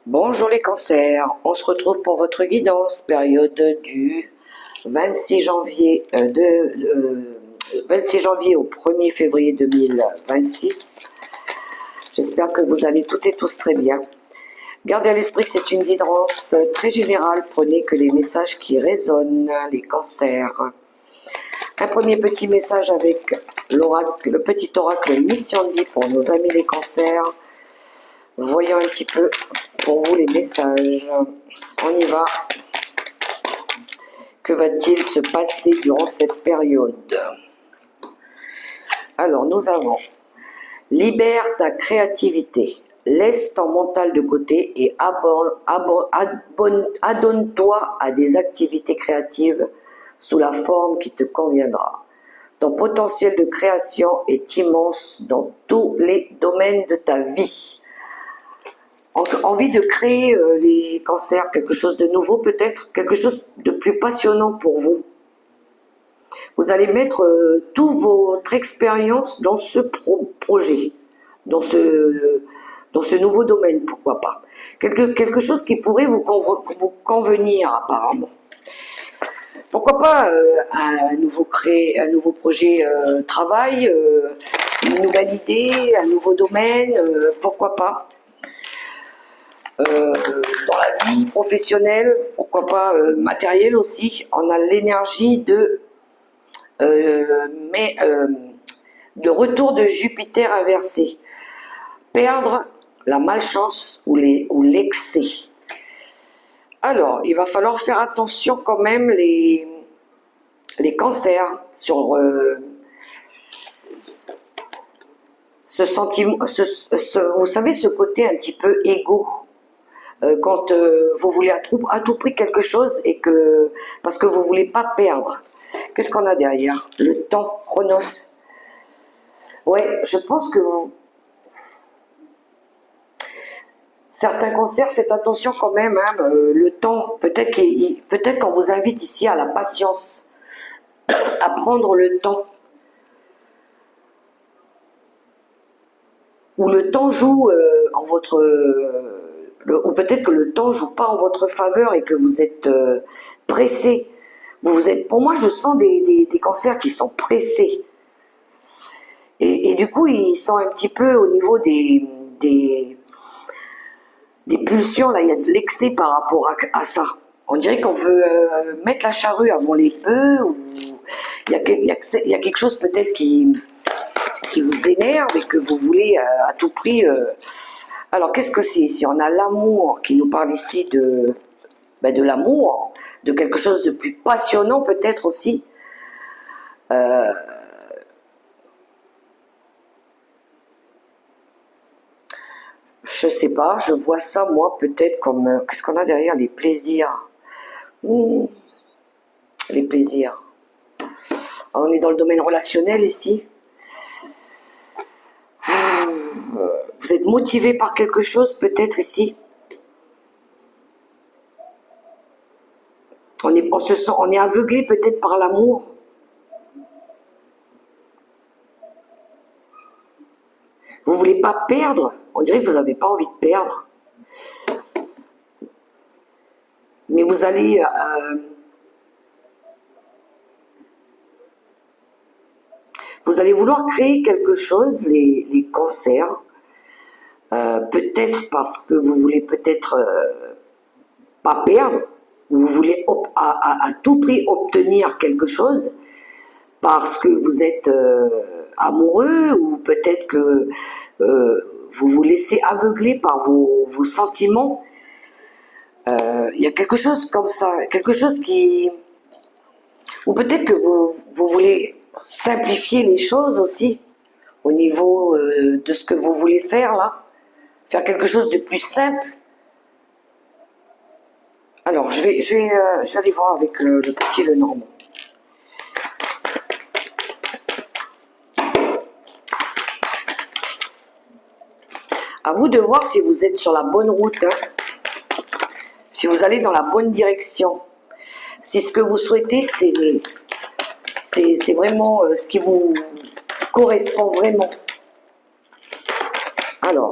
Bonjour les cancers, on se retrouve pour votre guidance, période du 26 janvier, 26 janvier au 1er février 2026. J'espère que vous allez toutes et tous très bien. Gardez à l'esprit que c'est une guidance très générale, prenez que les messages qui résonnent, les cancers. Un premier petit message avec l'oracle, le petit oracle mission de vie pour nos amis les cancers. Voyons un petit peu pour vous les messages. On y va. Que va-t-il se passer durant cette période? Alors, nous avons libère ta créativité, laisse ton mental de côté et adonne-toi à des activités créatives sous la forme qui te conviendra. Ton potentiel de création est immense dans tous les domaines de ta vie. Envie de créer les cancers, quelque chose de nouveau peut-être, quelque chose de plus passionnant pour vous. Vous allez mettre toute votre expérience dans ce projet, dans ce nouveau domaine, pourquoi pas. Quelque chose qui pourrait vous convenir apparemment. Pourquoi pas un nouveau projet travail, une nouvelle idée, un nouveau domaine, pourquoi pas. Dans la vie professionnelle, pourquoi pas matérielle aussi, on a l'énergie de retour de Jupiter inversé, perdre la malchance ou l'excès. Alors, il va falloir faire attention quand même les cancers sur ce sentiment, vous savez, ce côté un petit peu égo. Quand vous voulez à tout prix quelque chose et que parce que vous voulez pas perdre. Qu'est-ce qu'on a derrière? Le temps, Chronos. Ouais, je pense que certains cancers, faites attention quand même. Hein, le temps, peut-être qu'on vous invite ici à la patience, à prendre le temps. Où le temps joue en votre ou peut-être que le temps joue pas en votre faveur et que vous êtes pressé. Pour moi, je sens des cancers qui sont pressés. Et du coup, ils sont un petit peu au niveau des pulsions. Là, il y a de l'excès par rapport à ça. On dirait qu'on veut mettre la charrue avant les bœufs. Ou il y a quelque chose peut-être qui vous énerve et que vous voulez à tout prix... Alors, qu'est-ce que c'est ici? On a l'amour qui nous parle ici de l'amour, de quelque chose de plus passionnant peut-être aussi. Je sais pas, je vois ça moi peut-être comme... qu'est-ce qu'on a derrière? Les plaisirs. Les plaisirs. On est dans le domaine relationnel ici. Vous êtes motivé par quelque chose peut-être ici. On est aveuglé peut-être par l'amour. Vous voulez pas perdre. On dirait que vous n'avez pas envie de perdre. Mais vous allez... vous allez vouloir créer quelque chose, les cancers. Peut-être parce que vous voulez peut-être pas perdre. Vous voulez à tout prix obtenir quelque chose. Parce que vous êtes amoureux ou peut-être que vous vous laissez aveugler par vos sentiments. Il y a quelque chose comme ça, quelque chose qui... Ou peut-être que vous voulez simplifier les choses aussi au niveau de ce que vous voulez faire là. Faire quelque chose de plus simple. Alors, je vais aller voir avec le petit Lenormand. À vous de voir si vous êtes sur la bonne route, hein. Si vous allez dans la bonne direction. Si ce que vous souhaitez, c'est vraiment ce qui vous correspond vraiment. Alors,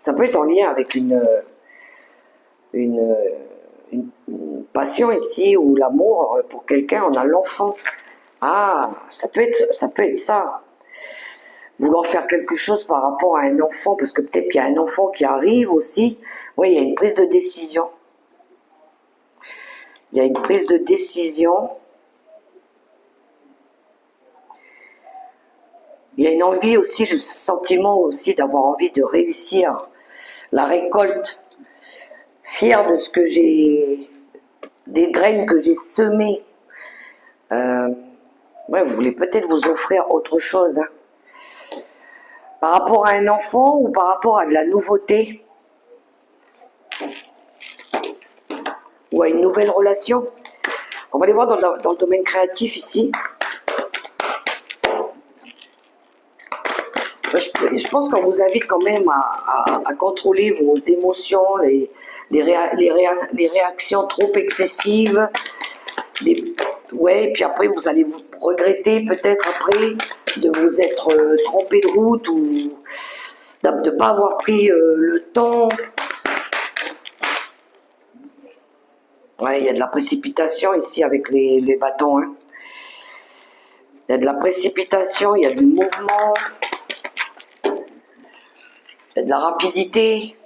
Ça peut être en lien avec une, une passion ici, ou l'amour pour quelqu'un, on a l'enfant. Ah, ça peut être ça. Vouloir faire quelque chose par rapport à un enfant, parce que peut-être qu'il y a un enfant qui arrive aussi. Oui, il y a une prise de décision. Il y a une prise de décision. Il y a une envie aussi, le sentiment aussi d'avoir envie de réussir la récolte. Fier de ce que j'ai, des graines que j'ai semées. Ouais, vous voulez peut-être vous offrir autre chose. Hein. Par rapport à un enfant ou par rapport à de la nouveauté ou à une nouvelle relation. On va aller voir dans le domaine créatif ici. Je pense qu'on vous invite quand même à contrôler vos émotions, les réactions trop excessives. Ouais, puis après vous allez vous regretter peut-être après de vous être trompé de route ou de ne pas avoir pris le temps. Ouais, il y a de la précipitation ici avec les bâtons. Hein. Il y a de la précipitation, il y a du mouvement, il y a de la rapidité.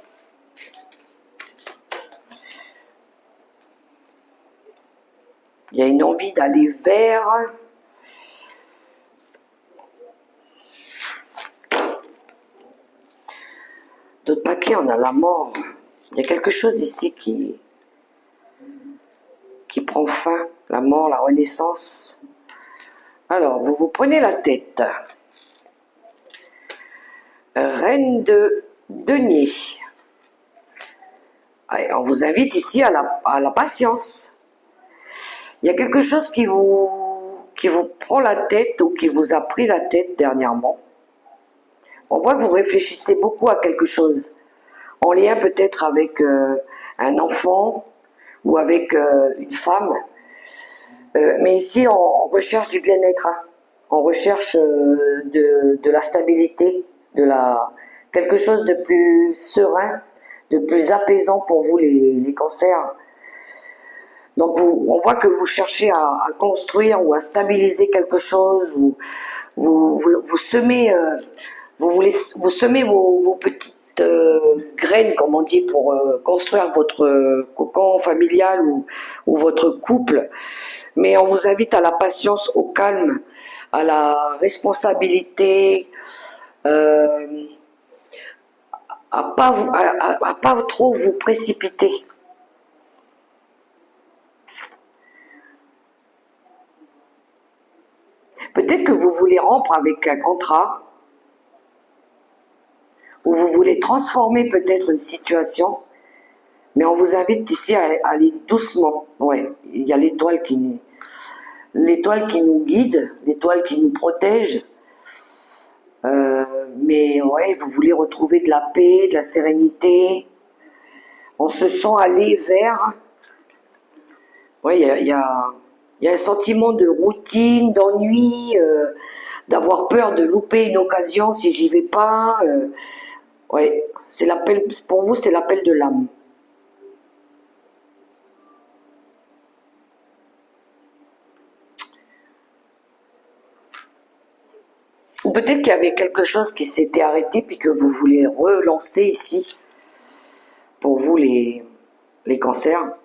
Il y a une envie d'aller vers. D'autres paquets, on a la mort. Il y a quelque chose ici qui prend fin. La mort, la renaissance. Alors, vous vous prenez la tête. Reine de denier. Allez, on vous invite ici à la patience. Il y a quelque chose qui vous prend la tête ou qui vous a pris la tête dernièrement. On voit que vous réfléchissez beaucoup à quelque chose, en lien peut-être avec un enfant ou avec une femme. Mais ici, on recherche du bien-être, hein. On recherche de la stabilité, quelque chose de plus serein, de plus apaisant pour vous les cancers. Donc on voit que vous cherchez à construire ou à stabiliser quelque chose, ou vous semez, vous semez vos petites graines, comme on dit, pour construire votre cocon familial ou votre couple. Mais on vous invite à la patience, au calme, à la responsabilité, à pas trop vous précipiter. Peut-être que vous voulez rompre avec un contrat, ou vous voulez transformer peut-être une situation, mais on vous invite ici à aller doucement. Ouais, il y a l'étoile qui nous guide, l'étoile qui nous protège. Mais ouais, vous voulez retrouver de la paix, de la sérénité. On se sent aller vers. Ouais, il y a un sentiment de routine, d'ennui, d'avoir peur de louper une occasion si j'y vais pas. Ouais, c'est l'appel. Pour vous, c'est l'appel de l'âme. Ou peut-être qu'il y avait quelque chose qui s'était arrêté puis que vous voulez relancer ici. Pour vous, les cancers.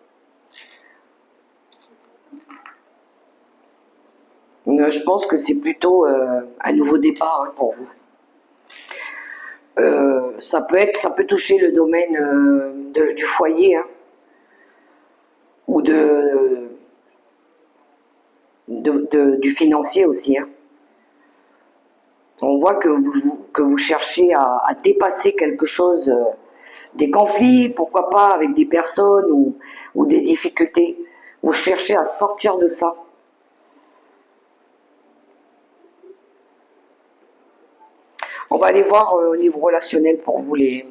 Je pense que c'est plutôt un nouveau départ, hein, pour vous. Ça peut toucher le domaine du foyer, hein, ou du financier aussi. Hein. On voit que vous cherchez à dépasser quelque chose, des conflits, pourquoi pas, avec des personnes ou des difficultés. Vous cherchez à sortir de ça. On va aller voir au niveau relationnel pour vous les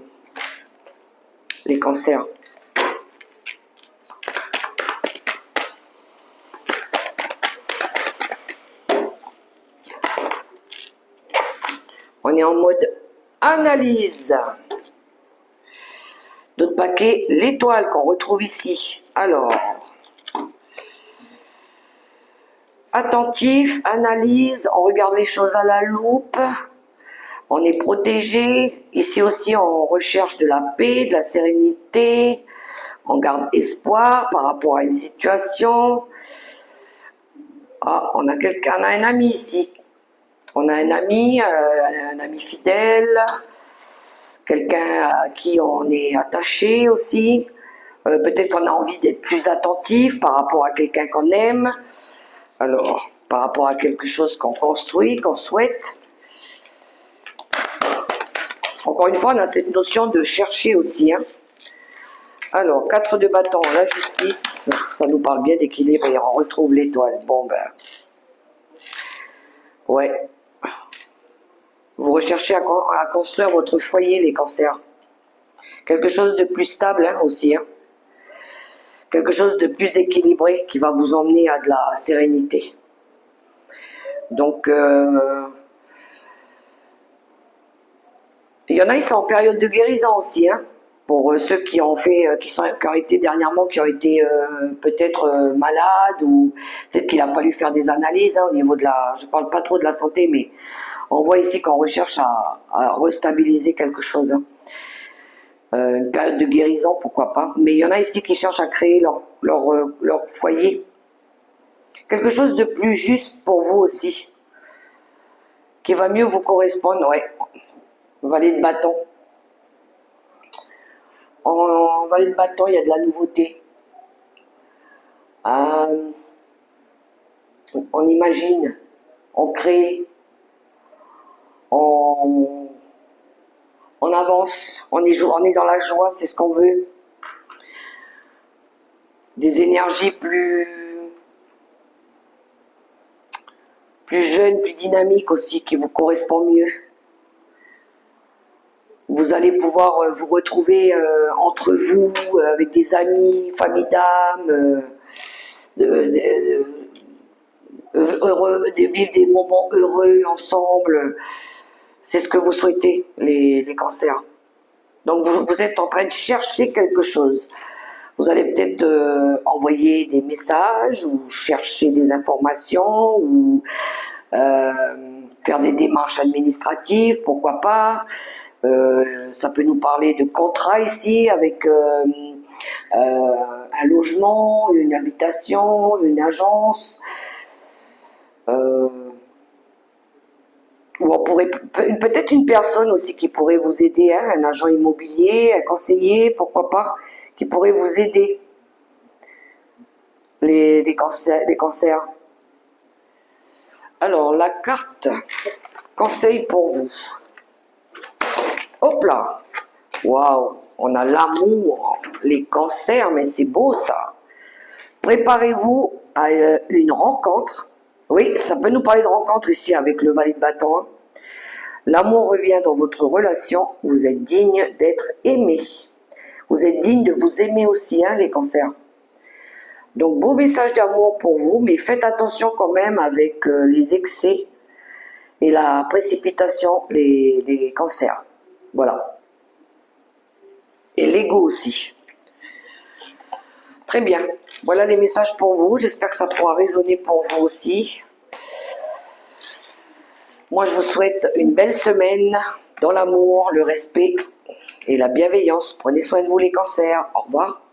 cancers. On est en mode analyse. paquet l'étoile qu'on retrouve ici. Alors, attentif, analyse, on regarde les choses à la loupe, on est protégé. Ici aussi, on recherche de la paix, de la sérénité, on garde espoir par rapport à une situation. Ah, on a un ami ici. On a un ami fidèle, quelqu'un à qui on est attaché aussi. Peut-être qu'on a envie d'être plus attentif par rapport à quelqu'un qu'on aime. Alors, par rapport à quelque chose qu'on construit, qu'on souhaite. Encore une fois, on a cette notion de chercher aussi. Hein. Alors, 4 de bâton, la justice, ça nous parle bien d'équilibre et on retrouve l'étoile. Bon, ben, ouais. Vous recherchez à construire votre foyer, les cancers. Quelque chose de plus stable hein, aussi. Hein. Quelque chose de plus équilibré qui va vous emmener à de la sérénité. Donc, il y en a, ils sont en période de guérison aussi. Hein. Pour ceux qui ont fait, qui ont été dernièrement, qui ont été peut-être malades ou peut-être qu'il a fallu faire des analyses hein, au niveau de la. Je parle pas trop de la santé, mais on voit ici qu'on recherche à restabiliser quelque chose. Hein. Une période de guérison, pourquoi pas. Mais il y en a ici qui cherchent à créer leur foyer. Quelque chose de plus juste pour vous aussi, qui va mieux vous correspondre, ouais. Valet de bâton. En valet de bâton, il y a de la nouveauté. On imagine, on crée, on avance, on est dans la joie, c'est ce qu'on veut. Des énergies plus jeunes, plus dynamiques aussi, qui vous correspondent mieux. Vous allez pouvoir vous retrouver entre vous, avec des amis, famille d'âme, de vivre des moments heureux ensemble. C'est ce que vous souhaitez, les cancers. Donc vous êtes en train de chercher quelque chose. Vous allez peut-être envoyer des messages ou chercher des informations ou faire des démarches administratives, pourquoi pas. Ça peut nous parler de contrat ici avec un logement, une habitation, une agence. Ou on pourrait peut-être une personne aussi qui pourrait vous aider, hein, un agent immobilier, un conseiller, pourquoi pas, qui pourrait vous aider. Les cancers. Alors, la carte conseil pour vous. Hop là. Waouh, on a l'amour, les cancers, mais c'est beau ça. Préparez-vous à une rencontre. Oui, ça peut nous parler de rencontre ici avec le valet de bâton. Hein. L'amour revient dans votre relation. Vous êtes digne d'être aimé. Vous êtes digne de vous aimer aussi, hein, les cancers. Donc, beau message d'amour pour vous, mais faites attention quand même avec les excès et la précipitation des cancers. Voilà. Et l'ego aussi. Très bien. Voilà les messages pour vous. J'espère que ça pourra résonner pour vous aussi. Moi, je vous souhaite une belle semaine dans l'amour, le respect et la bienveillance. Prenez soin de vous les cancers. Au revoir.